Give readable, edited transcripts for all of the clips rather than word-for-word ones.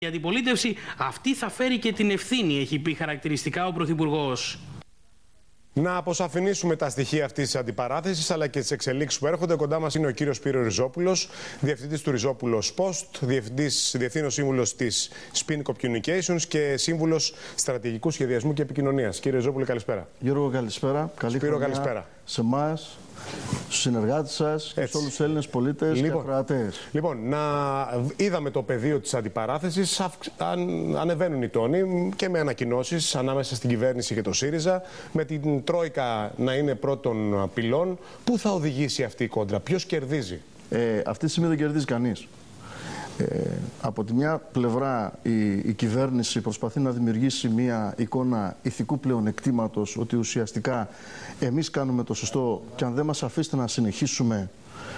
Η αντιπολίτευση αυτή θα φέρει και την ευθύνη, έχει πει χαρακτηριστικά ο Πρωθυπουργός. Να αποσαφηνίσουμε τα στοιχεία αυτής της αντιπαράθεσης αλλά και τις εξελίξεις που έρχονται. Κοντά μας είναι ο κύριος Σπύρο Ριζόπουλος, διευθυντής του Ριζόπουλος Post, διευθύνων σύμβουλος της Spin Communications και σύμβουλος στρατηγικού σχεδιασμού και επικοινωνίας. Κύριε Ριζόπουλε, καλησπέρα. Γιώργο, καλησπέρα. Καλή Σπύρο, χρονιά καλησπέρα. σε εμάς, στους συνεργάτες σας και σε όλους τους Έλληνες πολίτες και ακροατές. Λοιπόν, είδαμε το πεδίο της αντιπαράθεσης. Ανεβαίνουν οι τόνοι και με ανακοινώσεις ανάμεσα στην κυβέρνηση και το ΣΥΡΙΖΑ, με την Τρόικα να είναι πρώτων πυλών. Πού θα οδηγήσει αυτή η κόντρα, ποιος κερδίζει? Αυτή τη στιγμή δεν κερδίζει κανείς. Από τη μια πλευρά η κυβέρνηση προσπαθεί να δημιουργήσει μια εικόνα ηθικού πλεονεκτήματος, ότι ουσιαστικά εμείς κάνουμε το σωστό και αν δεν μας αφήσετε να συνεχίσουμε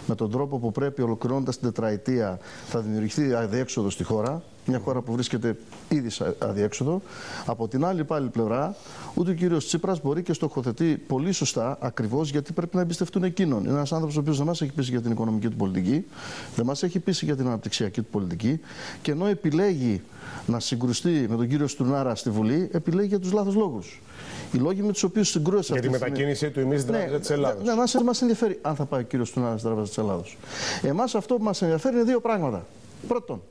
με τον τρόπο που πρέπει, ολοκληρώνοντας την τετραετία, θα δημιουργηθεί αδιέξοδο στη χώρα. Μια χώρα που βρίσκεται ήδη σε αδιέξοδο. Από την άλλη πάλι πλευρά, ούτε ο κύριος Τσίπρας μπορεί και στοχοθετεί πολύ σωστά, ακριβώς γιατί πρέπει να εμπιστευτούν εκείνον. Είναι ένας άνθρωπος ο οποίος δεν μας έχει πείσει για την οικονομική του πολιτική, δεν μας έχει πείσει για την αναπτυξιακή του πολιτική και ενώ επιλέγει να συγκρουστεί με τον κύριο Στουρνάρα στη Βουλή, επιλέγει για τους λάθος λόγους. Οι λόγοι με τους οποίους συγκρούεσαι για τη μετακίνησή του εμείς στην Τράπεζα της Ελλάδος. Ναι, μας ενδιαφέρει αν θα πάει ο κύριος Στουρνάρα στην Τράπεζα της Ελλάδος. Εμάς αυτό που μας ενδιαφέρει είναι δύο πράγματα. Πρώτον,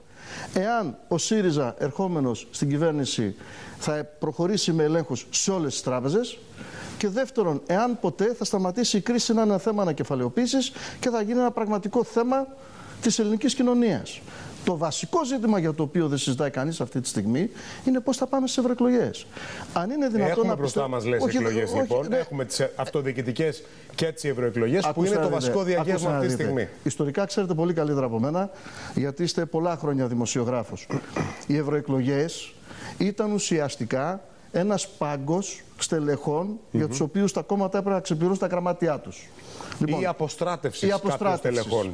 εάν ο ΣΥΡΙΖΑ ερχόμενος στην κυβέρνηση θα προχωρήσει με ελέγχους σε όλες τις τράπεζες και δεύτερον, εάν ποτέ θα σταματήσει η κρίση να είναι ένα θέμα ανακεφαλαιοποίησης και θα γίνει ένα πραγματικό θέμα της ελληνικής κοινωνίας. Το βασικό ζήτημα για το οποίο δεν συζητάει κανείς αυτή τη στιγμή είναι πώς θα πάμε στις ευρωεκλογές. Αν είναι δυνατόν έχουμε να μπροστά μας λες εκλογές λοιπόν. Ναι. Έχουμε τις αυτοδιοικητικές και τις ευρωεκλογές που είναι το βασικό διαγεύμα αυτή τη στιγμή. Ιστορικά ξέρετε πολύ καλύτερα από μένα, γιατί είστε πολλά χρόνια δημοσιογράφος. Οι ευρωεκλογές ήταν ουσιαστικά ένας πάγκος στελεχών για τους οποίους τα κόμματα έπρεπε να ξεπληρώσουν τα γραμμάτια τους. Λοιπόν, η αποστράτευση κάποιων στελεχών.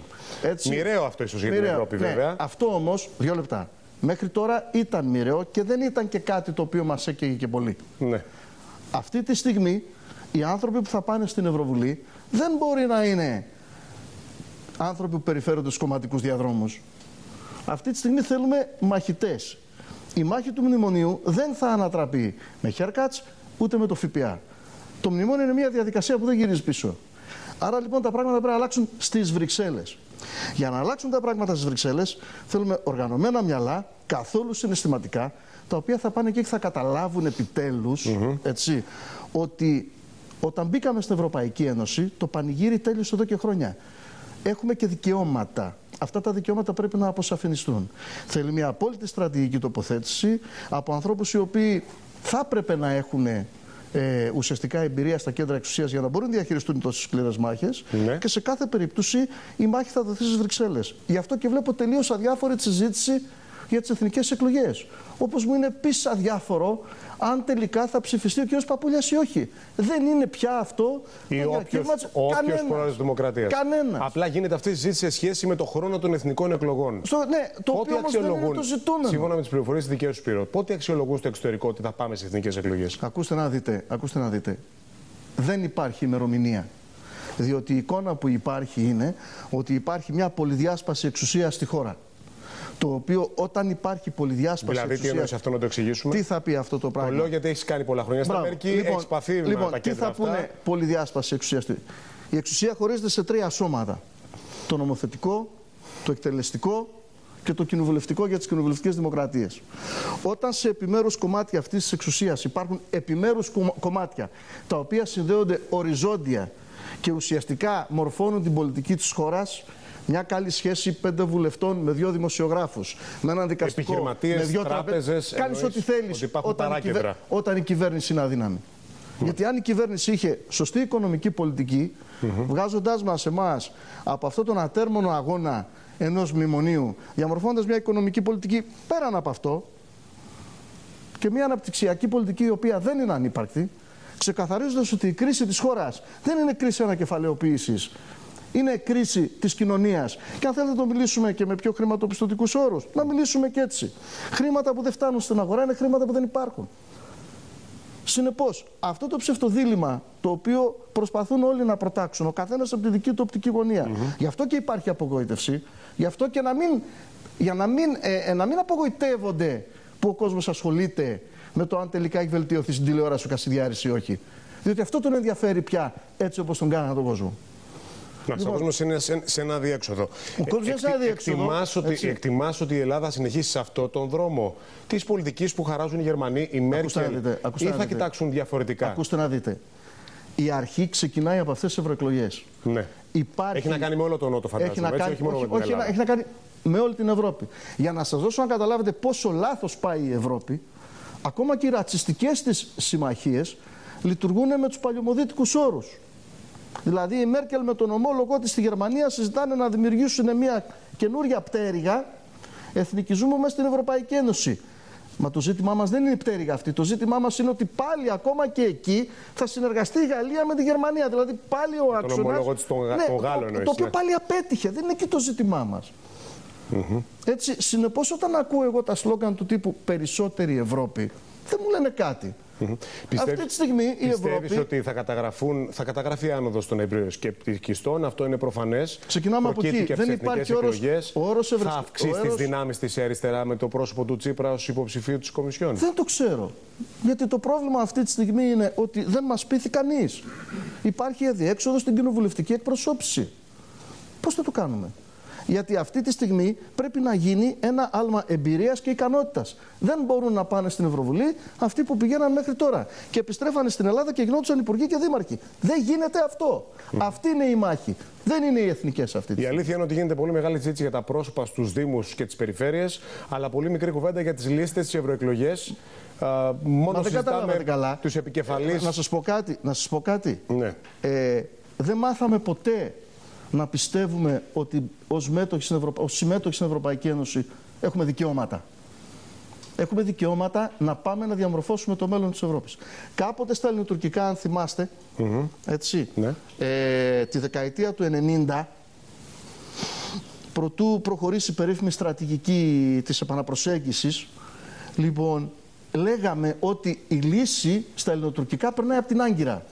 Μοιραίο αυτό ίσως για την Ευρώπη, βέβαια. Αυτό όμως, 2 λεπτά. Μέχρι τώρα ήταν μοιραίο και δεν ήταν και κάτι το οποίο μας έκαιγε και πολύ. Ναι. Αυτή τη στιγμή οι άνθρωποι που θα πάνε στην Ευρωβουλή δεν μπορεί να είναι άνθρωποι που περιφέρονται στους κομματικούς διαδρόμους. Αυτή τη στιγμή θέλουμε μαχητές. Η μάχη του μνημονίου δεν θα ανατραπεί με haircuts ούτε με το ΦΠΑ. Το μνημόνιο είναι μια διαδικασία που δεν γυρίζει πίσω. Άρα λοιπόν τα πράγματα πρέπει να αλλάξουν στις Βρυξέλλες. Για να αλλάξουν τα πράγματα στις Βρυξέλλες θέλουμε οργανωμένα μυαλά, καθόλου συναισθηματικά, τα οποία θα πάνε και θα καταλάβουν επιτέλους έτσι, ότι όταν μπήκαμε στην Ευρωπαϊκή Ένωση το πανηγύρι τέλειωσε εδώ και χρόνια. Έχουμε και δικαιώματα. Αυτά τα δικαιώματα πρέπει να αποσαφινιστούν. Θέλει μια απόλυτη στρατηγική τοποθέτηση από ανθρώπους οι οποίοι θα έπρεπε να έχουν ουσιαστικά εμπειρία στα κέντρα εξουσίας για να μπορούν να διαχειριστούν τόσες σκληρές μάχες. Ναι. Και σε κάθε περίπτωση η μάχη θα δοθεί στις Βρυξέλλες. Γι' αυτό και βλέπω τελείως αδιάφορη τη συζήτηση για τις εθνικές εκλογές. Όπως μου είναι επίσης αδιάφορο αν τελικά θα ψηφιστεί ο κ. Παπούλιας ή όχι. Δεν είναι πια αυτό ή όποιος πρόεδρος της Δημοκρατίας. Κανένα. Απλά γίνεται αυτή η συζήτηση σε σχέση με το χρόνο των εθνικών εκλογών. Ναι, το οποίο όμως δεν είναι το ζητούμενο. Σύμφωνα με τις πληροφορίες της δικές σου, Σπύρο, πότε αξιολογούν στο εξωτερικό ότι θα πάμε στις εθνικές εκλογές? Ακούστε να δείτε. Δεν υπάρχει ημερομηνία. Διότι η εικόνα που υπάρχει είναι ότι υπάρχει μια πολυδιάσπαση εξουσίας στη χώρα. Το οποίο όταν υπάρχει πολυδιάσπαση εξουσίας... Δηλαδή, τι εννοείς αυτό να το εξηγήσουμε? Τι θα πει αυτό το πράγμα? Το λέω γιατί έχεις κάνει πολλά χρόνια στην Αμερική, έχεις παθεί με τα κέντρα τι θα αυτά. πούνε πολυδιάσπαση εξουσίας? Η εξουσία χωρίζεται σε 3 σώματα. Το νομοθετικό, το εκτελεστικό και το κοινοβουλευτικό για τις κοινοβουλευτικές δημοκρατίες. Όταν σε επιμέρους κομμάτια αυτής της εξουσίας υπάρχουν επιμέρους κομμάτια τα οποία συνδέονται οριζόντια και ουσιαστικά μορφώνουν την πολιτική της χώρας, μια καλή σχέση 5 βουλευτών με 2 δημοσιογράφους, με έναν δικαστικό, με 2 τράπεζες. Κάνεις ό,τι θέλεις όταν η κυβέρνηση είναι αδύναμη. Γιατί αν η κυβέρνηση είχε σωστή οικονομική πολιτική, βγάζοντάς μας εμάς από αυτόν τον ατέρμονο αγώνα ενός μνημονίου, διαμορφώνοντας μια οικονομική πολιτική πέραν από αυτό και μια αναπτυξιακή πολιτική η οποία δεν είναι ανύπαρκτη, ξεκαθαρίζοντας ότι η κρίση της χώρας δεν είναι κρίση ανακεφαλαιοποίησης, είναι κρίση της κοινωνίας. Και αν θέλετε να το μιλήσουμε και με πιο χρηματοπιστωτικούς όρους, να μιλήσουμε και έτσι. Χρήματα που δεν φτάνουν στην αγορά είναι χρήματα που δεν υπάρχουν. Συνεπώς, αυτό το ψευτοδίλημμα το οποίο προσπαθούν όλοι να προτάξουν, ο καθένας από τη δική του οπτική γωνία, γι' αυτό και υπάρχει απογοήτευση, γι' αυτό και να μην για να μην απογοητεύονται που ο κόσμος ασχολείται με το αν τελικά έχει βελτιωθεί στην τηλεόραση ο Κασιδιάρης ή όχι. Διότι αυτό τον ενδιαφέρει πια, έτσι όπως τον κάνανε τον κόσμο. Ο κόσμος είναι σε ένα διέξοδο. Ο κόσμος είναι σε ένα διέξοδο. Εκτιμάς ότι η Ελλάδα συνεχίσει σε αυτό τον δρόμο της πολιτικής που χαράζουν οι Γερμανοί, η Μέρκελ, ή θα κοιτάξουν διαφορετικά? Ακούστε να δείτε. Η αρχή ξεκινάει από αυτές τις ευρωεκλογές. Ναι. Έχει να κάνει με όλο τον Νότο, φαντάζομαι. Έχει να κάνει με όλη την Ευρώπη. Για να σας δώσω να καταλάβετε πόσο λάθος πάει η Ευρώπη, ακόμα και οι ρατσιστικές της συμμαχίες λειτουργούν με τους παλιωμοδίτικους όρους. Δηλαδή η Μέρκελ με τον ομόλογό της στη Γερμανία συζητάνε να δημιουργήσουν μια καινούρια πτέρυγα εθνικισμού μέσα στην Ευρωπαϊκή Ένωση. Μα το ζήτημά μας δεν είναι η πτέρυγα αυτή. Το ζήτημά μας είναι ότι πάλι ακόμα και εκεί θα συνεργαστεί η Γαλλία με τη Γερμανία. Δηλαδή πάλι ο άξονας. Τον ομόλογο της, τον Γάλλο εννοείς. Το οποίο πάλι απέτυχε. Δεν είναι εκεί το ζήτημά μας. Έτσι, συνεπώς, όταν ακούω εγώ τα σλόγγαν του τύπου περισσότερη Ευρώπη, δεν μου λένε κάτι. Αυτή τη στιγμή η Ευρώπη. Πιστεύεις ότι θα καταγραφεί η άνοδος των ευρωσκεπτικιστών? Αυτό είναι προφανές. Ξεκινάμε από εκεί. Δεν υπάρχει όρος θα αυξήσει τις δυνάμεις της αριστερά με το πρόσωπο του Τσίπρα ως υποψηφίου της Κομισιόν? Δεν το ξέρω. Γιατί το πρόβλημα αυτή τη στιγμή είναι ότι δεν μας πείθει κανείς. Υπάρχει αδιέξοδο στην κοινοβουλευτική εκπροσώπηση. Πώς θα το κάνουμε? Γιατί αυτή τη στιγμή πρέπει να γίνει ένα άλμα εμπειρίας και ικανότητας. Δεν μπορούν να πάνε στην Ευρωβουλή αυτοί που πηγαίναν μέχρι τώρα και επιστρέφανε στην Ελλάδα και γινόντουσαν υπουργοί και δήμαρχοι. Δεν γίνεται αυτό. Αυτή είναι η μάχη. Δεν είναι οι εθνικές αυτή τη στιγμή. Η αλήθεια είναι ότι γίνεται πολύ μεγάλη συζήτηση για τα πρόσωπα στους δήμους και τις περιφέρειες, αλλά πολύ μικρή κουβέντα για τις λίστες της ευρωεκλογές. Μόνο δεν καταλάβατε καλά. Τους επικεφαλείς. Να σας πω κάτι. Ναι. Δεν μάθαμε ποτέ να πιστεύουμε ότι ως συμμέτοχοι στην Ευρωπαϊκή Ένωση έχουμε δικαιώματα. Έχουμε δικαιώματα να πάμε να διαμορφώσουμε το μέλλον της Ευρώπης. Κάποτε στα ελληνοτουρκικά, αν θυμάστε, έτσι, ναι. Τη δεκαετία του 90, προτού προχωρήσει η περίφημη στρατηγική της επαναπροσέγγισης, λοιπόν, λέγαμε ότι η λύση στα ελληνοτουρκικά περνάει από την Άγκυρα.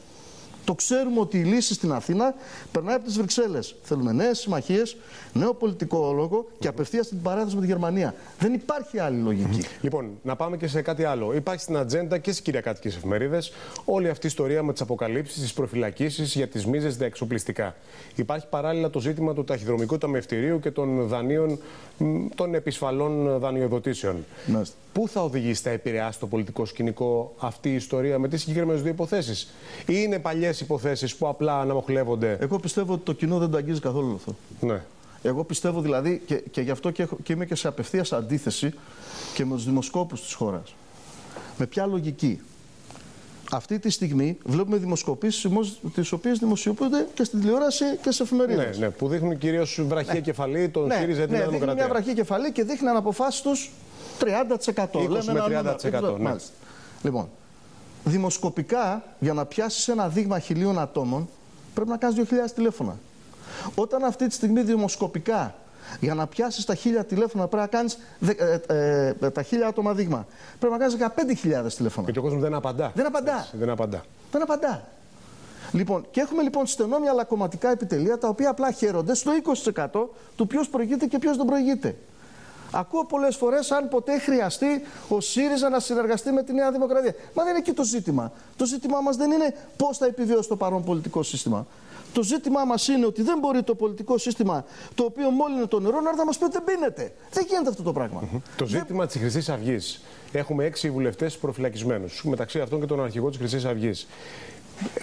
Το ξέρουμε ότι η λύση στην Αθήνα περνάει από τις Βρυξέλλες. Θέλουμε νέες συμμαχίες, νέο πολιτικό λόγο και απευθείας την παράδοση με τη Γερμανία. Δεν υπάρχει άλλη λογική. Λοιπόν, να πάμε και σε κάτι άλλο. Υπάρχει στην ατζέντα και στις κυριακάτικες εφημερίδες όλη αυτή η ιστορία με τις αποκαλύψεις, τις προφυλακίσεις για τις μίζες στα εξοπλιστικά. Υπάρχει παράλληλα το ζήτημα του ταχυδρομικού ταμιευτηρίου και των δανείων, των επισφαλών δανειοδοτήσεων. Μάλιστα. Πού θα οδηγήσει, θα επηρεάσει το πολιτικό σκηνικό αυτή η ιστορία με τις συγκεκριμένες δύο υποθέσεις? Ή είναι παλιές υποθέσεις που απλά αναμοχλεύονται? Εγώ πιστεύω ότι το κοινό δεν το αγγίζει καθόλου αυτό. Ναι. Εγώ πιστεύω δηλαδή, και γι' αυτό και είμαι και σε απευθείας αντίθεση και με τους δημοσκόπους της χώρας. Με ποια λογική? Αυτή τη στιγμή βλέπουμε δημοσκοπήσεις τις οποίες δημοσιοποιούνται και στην τηλεόραση και σε εφημερίδες. Ναι, που δείχνουν κυρίως βραχία κεφαλή, τον ΣΥΡΙΖΑ, την Δημοκρατία. Δείχνουν μια βραχία κεφαλή και δείχνουν αποφάσεις τους 30%. 20 με 30%. Ναι. Λοιπόν, δημοσκοπικά, για να πιάσεις ένα δείγμα 1.000 ατόμων, πρέπει να κάνεις 2.000 τηλέφωνα. Όταν αυτή τη στιγμή δημοσκοπικά, για να πιάσεις τα 1.000 τηλέφωνα, πρέπει να κάνεις τα 1.000 άτομα δείγμα. Πρέπει να κάνεις 15.000 τηλέφωνα. Γιατί ο κόσμος δεν απαντά. Δεν απαντά. Λοιπόν, και έχουμε λοιπόν στενόμια αλλά κομματικά επιτελεία τα οποία απλά χαίρονται στο 20% του ποιος προηγείται και ποιος δεν προηγείται. Ακούω πολλές φορές αν ποτέ χρειαστεί ο ΣΥΡΙΖΑ να συνεργαστεί με τη Νέα Δημοκρατία. Μα δεν είναι εκεί το ζήτημα. Το ζήτημά μας δεν είναι πώς θα επιβιώσει το παρόν πολιτικό σύστημα. Το ζήτημά μας είναι ότι δεν μπορεί το πολιτικό σύστημα το οποίο μόλυνε το νερό να έρθει να μας πει ότι δεν πίνεται. Δεν γίνεται αυτό το πράγμα. Το ζήτημα της Χρυσής Αυγής. Έχουμε 6 βουλευτές προφυλακισμένους, μεταξύ αυτών και τον αρχηγό της Χρυσής Αυγής.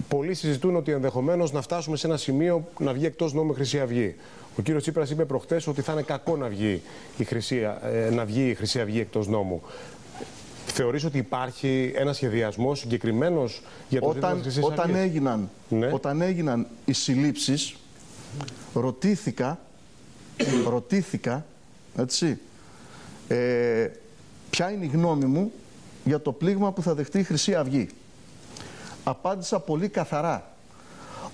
Πολλοί συζητούν ότι ενδεχομένως να φτάσουμε σε ένα σημείο να βγει εκτός νόμου η Χρυσή Αυγή. Ο κύριος Τσίπρας είπε προχτές ότι θα είναι κακό να βγει η Χρυσή Αυγή εκτός νόμου. Θεωρείς ότι υπάρχει ένα σχεδιασμό συγκεκριμένος για το ζήτημα της Χρυσής Αυγής? Όταν έγιναν οι συλλήψεις, ρωτήθηκα, έτσι, ποια είναι η γνώμη μου για το πλήγμα που θα δεχτεί η Χρυσή Αυγή. Απάντησα πολύ καθαρά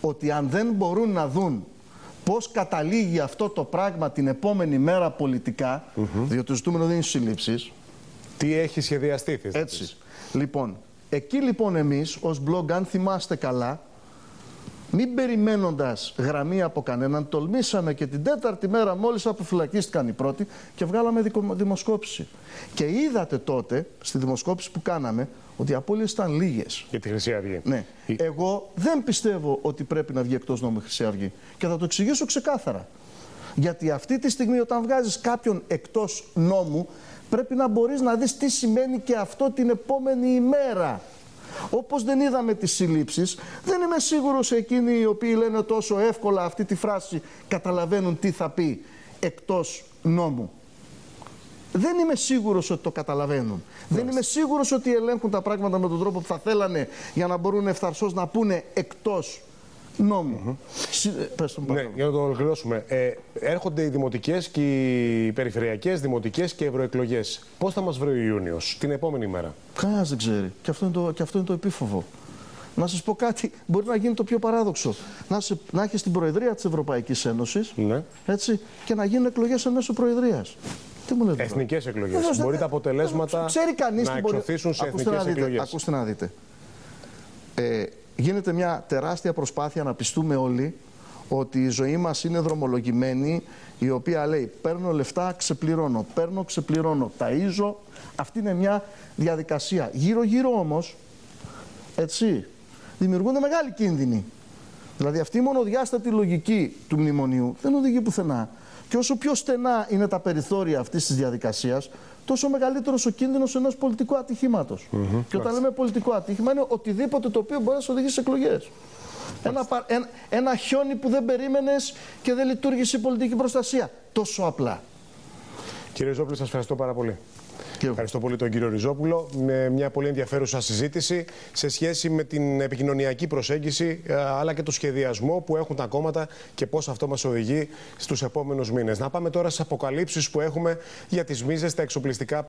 ότι αν δεν μπορούν να δουν πώς καταλήγει αυτό το πράγμα την επόμενη μέρα πολιτικά, διότι το ζητούμενο δεν είναι συλλήψεις. Τι έχει σχεδιαστεί, έτσι. Λοιπόν, εκεί λοιπόν εμείς ως blog, αν θυμάστε καλά, μην περιμένοντας γραμμή από κανέναν, τολμήσαμε και την τέταρτη μέρα μόλις αποφυλακίστηκαν οι πρώτοι και βγάλαμε δημοσκόπηση. Και είδατε τότε, στη δημοσκόπηση που κάναμε, ότι οι απώλειες ήταν λίγες. Για τη Χρυσή Αυγή. Ναι. Εγώ δεν πιστεύω ότι πρέπει να βγει εκτός νόμου η Χρυσή Αυγή. Και θα το εξηγήσω ξεκάθαρα. Γιατί αυτή τη στιγμή όταν βγάζεις κάποιον εκτός νόμου, πρέπει να μπορείς να δεις τι σημαίνει και αυτό την επόμενη ημέρα. Όπως δεν είδαμε τις συλλήψεις, δεν είμαι σίγουρος εκείνοι οι οποίοι λένε τόσο εύκολα αυτή τη φράση καταλαβαίνουν τι θα πει εκτός νόμου. Δεν είμαι σίγουρος ότι το καταλαβαίνουν. Δεν είμαι σίγουρος ότι ελέγχουν τα πράγματα με τον τρόπο που θα θέλανε για να μπορούν ευθαρσώς να πούνε εκτός νόμου. Ναι, για να το ολοκληρώσουμε. Έρχονται οι δημοτικές και οι περιφερειακές, δημοτικές και ευρωεκλογές. Πώς θα μας βρει ο Ιούνιος την επόμενη μέρα? Κανένας δεν ξέρει. Και αυτό είναι το επίφοβο. Να σας πω κάτι, μπορεί να γίνει το πιο παράδοξο. Να έχεις την Προεδρία της Ευρωπαϊκής Ένωσης, ναι, έτσι, και να γίνουν εκλογές εν μέσω Προεδρίας. Τι μου λέτε? Εθνικές εκλογές. Μπορεί τα αποτελέσματα να εξωθήσουν σε εθνικές εκλογές. Ακούστε να δείτε. Γίνεται μια τεράστια προσπάθεια να πιστούμε όλοι ότι η ζωή μας είναι δρομολογημένη, η οποία λέει παίρνω λεφτά, ξεπληρώνω, παίρνω, ξεπληρώνω, ταΐζω. Αυτή είναι μια διαδικασία. Γύρω-γύρω όμως, έτσι, δημιουργούνται μεγάλοι κίνδυνοι. Δηλαδή αυτή η μονοδιάστατη λογική του μνημονίου δεν οδηγεί πουθενά. Και όσο πιο στενά είναι τα περιθώρια αυτής της διαδικασίας, τόσο μεγαλύτερος ο κίνδυνος ενός πολιτικού ατυχήματος. Και όταν λέμε πολιτικό ατύχημα, είναι οτιδήποτε το οποίο μπορεί να σε οδηγήσει σε εκλογές. Ένα χιόνι που δεν περίμενες και δεν λειτουργήσε η πολιτική προστασία. Τόσο απλά. Κύριε Ριζόπουλο, σας ευχαριστώ πάρα πολύ. Ευχαριστώ πολύ τον κύριο Ριζόπουλο. Με μια πολύ ενδιαφέρουσα συζήτηση σε σχέση με την επικοινωνιακή προσέγγιση αλλά και το σχεδιασμό που έχουν τα κόμματα και πώς αυτό μας οδηγεί στους επόμενους μήνες. Να πάμε τώρα στις αποκαλύψεις που έχουμε για τις μίζες, τα εξοπλιστικά.